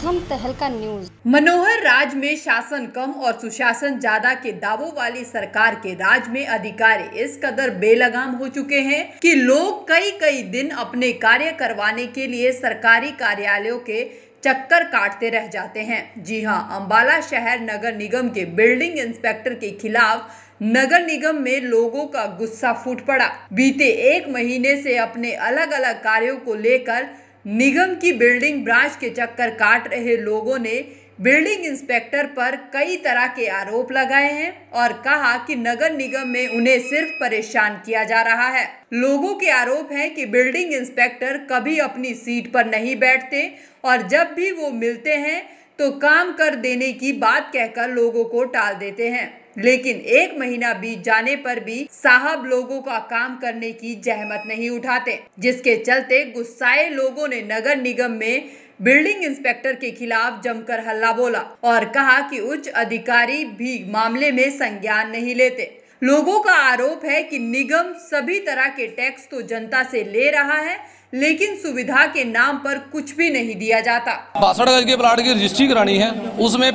प्रथम तहलका न्यूज। मनोहर राज में शासन कम और सुशासन ज्यादा के दावों वाली सरकार के राज में अधिकारी इस कदर बेलगाम हो चुके हैं कि लोग कई दिन अपने कार्य करवाने के लिए सरकारी कार्यालयों के चक्कर काटते रह जाते हैं। जी हां, अंबाला शहर नगर निगम के बिल्डिंग इंस्पेक्टर के खिलाफ नगर निगम में लोगों का गुस्सा फूट पड़ा। बीते एक महीने से अपने अलग अलग कार्यों को लेकर निगम की बिल्डिंग ब्रांच के चक्कर काट रहे लोगों ने बिल्डिंग इंस्पेक्टर पर कई तरह के आरोप लगाए हैं और कहा कि नगर निगम में उन्हें सिर्फ परेशान किया जा रहा है। लोगों के आरोप है कि बिल्डिंग इंस्पेक्टर कभी अपनी सीट पर नहीं बैठते और जब भी वो मिलते हैं तो काम कर देने की बात कहकर लोगों को टाल देते हैं, लेकिन एक महीना बीत जाने पर भी साहब लोगों का काम करने की जहमत नहीं उठाते, जिसके चलते गुस्साए लोगों ने नगर निगम में बिल्डिंग इंस्पेक्टर के खिलाफ जमकर हल्ला बोला और कहा कि उच्च अधिकारी भी मामले में संज्ञान नहीं लेते। लोगों का आरोप है कि निगम सभी तरह के टैक्स तो जनता से ले रहा है, लेकिन सुविधा के नाम पर कुछ भी नहीं दिया जाता। 62 गज के प्लाट की रजिस्ट्री करानी है, उसमें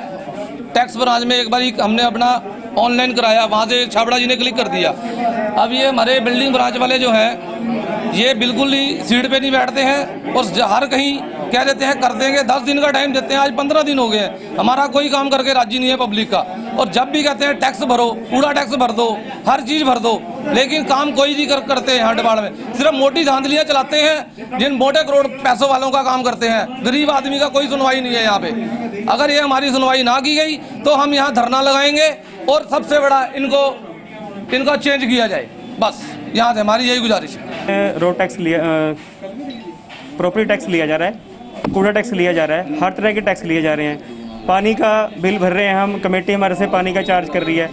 टैक्स ब्रांच में एक बार हमने अपना ऑनलाइन कराया, वहाँ से छाबड़ा जी ने क्लिक कर दिया। अब ये हमारे बिल्डिंग ब्रांच वाले जो हैं ये बिल्कुल ही सीट पे नहीं बैठते हैं और हर कहीं कह देते हैं कर देंगे, 10 दिन का टाइम देते हैं, आज 15 दिन हो गए हैं, हमारा कोई काम करके राजी नहीं है पब्लिक का। और जब भी कहते हैं टैक्स भरो, कूड़ा टैक्स भर दो, हर चीज़ भर दो, लेकिन काम कोई नहीं करते हैं। हटबाड़ में सिर्फ मोटी धांधलियाँ चलाते हैं, जिन मोटे करोड़ पैसों वालों का काम करते हैं। गरीब आदमी का कोई सुनवाई नहीं है यहाँ पे। अगर ये हमारी सुनवाई ना की गई तो हम यहाँ धरना लगाएंगे और सबसे बड़ा इनका चेंज किया जाए। बस यहाँ से हमारी यही गुजारिश है। रोड टैक्स लिया, प्रॉपर्टी टैक्स लिया जा रहा है, कूड़ा टैक्स लिया जा रहा है, हर तरह के टैक्स लिए जा रहे हैं। पानी का बिल भर रहे हैं हम, कमेटी हमारे से पानी का चार्ज कर रही है।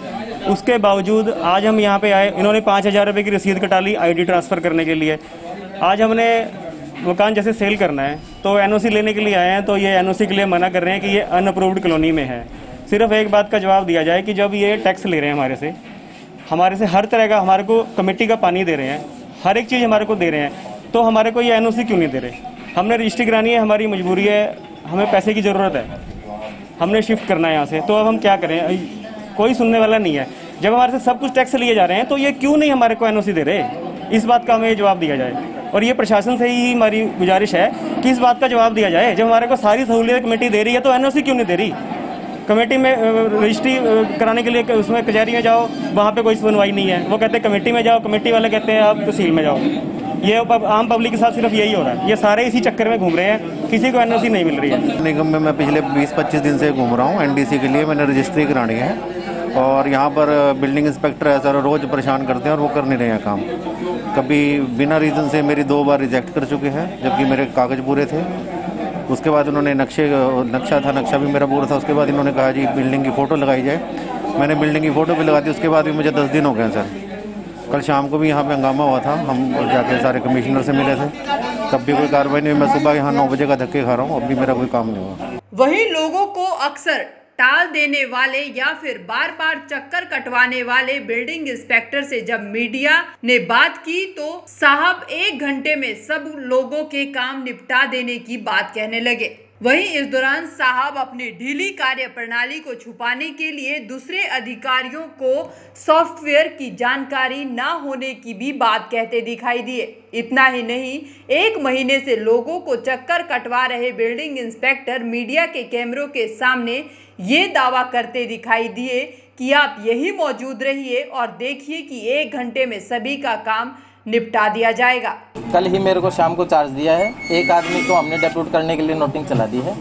उसके बावजूद आज हम यहाँ पे आए, इन्होंने 5000 रुपये की रसीद कटा ली आईडी ट्रांसफ़र करने के लिए। आज हमने मकान जैसे सेल करना है तो एनओसी लेने के लिए आए हैं, तो ये एनओसी के लिए मना कर रहे हैं कि ये अनअप्रूव्ड कॉलोनी में है। सिर्फ एक बात का जवाब दिया जाए कि जब ये टैक्स ले रहे हैं हमारे से हर तरह का, हमारे को कमेटी का पानी दे रहे हैं, हर एक चीज़ हमारे को दे रहे हैं, तो हमारे को ये एनओसी क्यों नहीं दे रहे? हमने रजिस्ट्री करानी है, हमारी मजबूरी है, हमें पैसे की ज़रूरत है, हमने शिफ्ट करना है यहाँ से, तो अब हम क्या करें? कोई सुनने वाला नहीं है। जब हमारे से सब कुछ टैक्स लिए जा रहे हैं तो ये क्यों नहीं हमारे को एनओसी दे रहे? इस बात का हमें जवाब दिया जाए। और ये प्रशासन से ही हमारी गुजारिश है कि इस बात का जवाब दिया जाए। जब हमारे को सारी सहूलियत कमेटी दे रही है तो एनओसी क्यों नहीं दे रही? कमेटी में रजिस्ट्री कराने के लिए उसमें कचहरी में जाओ, वहाँ पे कोई सुनवाई नहीं है। वो कहते हैं कमेटी में जाओ, कमेटी वाले कहते हैं आप तहसील में जाओ। ये आम पब्लिक के साथ सिर्फ यही हो रहा है। ये सारे इसी चक्कर में घूम रहे हैं, किसी को एनओसी नहीं मिल रही है। निगम में मैं पिछले 20-25 दिन से घूम रहा हूँ। एनडीसी के लिए मैंने रजिस्ट्री करानी है और यहाँ पर बिल्डिंग इंस्पेक्टर है सर, रोज़ परेशान करते हैं और वो कर नहीं रहे हैं काम। कभी बिना रीज़न से मेरी 2 बार रिजेक्ट कर चुके हैं जबकि मेरे कागज़ पूरे थे। उसके बाद उन्होंने नक्शा भी मेरा पूरा था। उसके बाद इन्होंने कहा जी बिल्डिंग की फ़ोटो लगाई जाए। मैंने बिल्डिंग की फ़ोटो भी लगा दी, उसके बाद भी मुझे 10 दिन हो गए सर। कल शाम को भी यहाँ पे हंगामा हुआ था, हम जाके सारे कमिश्नर से मिले थे, तब भी कोई कार्रवाई नहीं। मैं सुबह यहाँ 9 बजे का धक्के खा रहा हूँ, अब भी मेरा कोई काम नहीं हुआ। वहीं लोगों को अक्सर टाल देने वाले या फिर बार बार चक्कर कटवाने वाले बिल्डिंग इंस्पेक्टर से जब मीडिया ने बात की तो साहब 1 घंटे में सब लोगों के काम निपटा देने की बात कहने लगे। वहीं इस दौरान साहब अपनी ढीली कार्य प्रणाली को छुपाने के लिए दूसरे अधिकारियों को सॉफ्टवेयर की जानकारी ना होने की भी बात कहते दिखाई दिए। इतना ही नहीं, 1 महीने से लोगों को चक्कर कटवा रहे बिल्डिंग इंस्पेक्टर मीडिया के कैमरों के सामने ये दावा करते दिखाई दिए कि आप यही मौजूद रहिए और देखिए कि 1 घंटे में सभी का काम निपटा दिया जाएगा। कल ही मेरे को शाम को चार्ज दिया है, एक आदमी को हमने डेप्यूट करने के लिए नोटिंग चला दी है।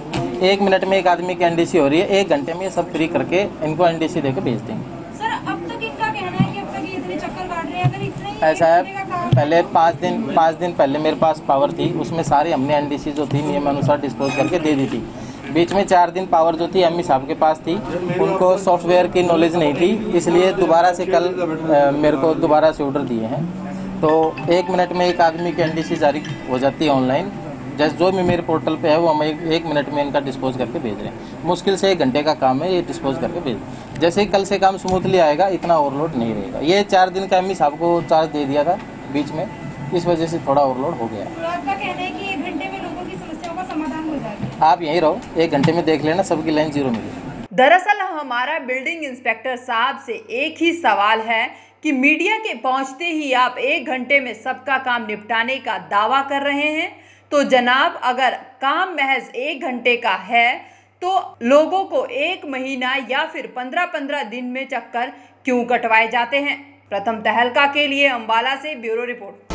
1 मिनट में एक आदमी की एनडीसी हो रही है, 1 घंटे में ये सब फ्री करके इनको एनडीसी देके भेज देंगे। सर अब तक इनका कहना है कि अब तक ये इतने चक्कर काट रहे हैं, अगर इतने ही ऐसा है, पहले 5 दिन पहले मेरे पास पावर थी, उसमें सारे हमने एनडीसी जो थी नियमानुसार डिस्पोज करके दे दी थी। बीच में 4 दिन पावर जो थी एमई साहब के पास थी, उनको सॉफ्टवेयर की नॉलेज नहीं थी, इसलिए दोबारा से कल मेरे को दोबारा से ऑर्डर दिए हैं। तो 1 मिनट में एक आदमी की एनडीसी जारी हो जाती है ऑनलाइन। जैसे जो भी मेरे पोर्टल पे है वो हम 1 मिनट में इनका डिस्पोज करके भेज रहे हैं। मुश्किल से 1 घंटे का काम है, ये डिस्पोज करके भेज। जैसे ही कल से काम स्मूथली आएगा, इतना ओवरलोड नहीं रहेगा। ये 4 दिन का एमई साहब को चार्ज दे दिया था बीच में, इस वजह से थोड़ा ओवरलोड हो गया। तो आपका कहना है कि 1 घंटे में लोगों की समस्याओं का समाधान हो जाएगा? आप यहीं रहो, 1 घंटे में देख लेना, सबकी लाइन जीरो मिली। दरअसल हमारा बिल्डिंग इंस्पेक्टर साहब से एक ही सवाल है कि मीडिया के पहुंचते ही आप 1 घंटे में सबका काम निपटाने का दावा कर रहे हैं, तो जनाब अगर काम महज 1 घंटे का है तो लोगों को 1 महीना या फिर 15-15 दिन में चक्कर क्यों कटवाए जाते हैं। प्रथम तहलका के लिए अंबाला से ब्यूरो रिपोर्ट।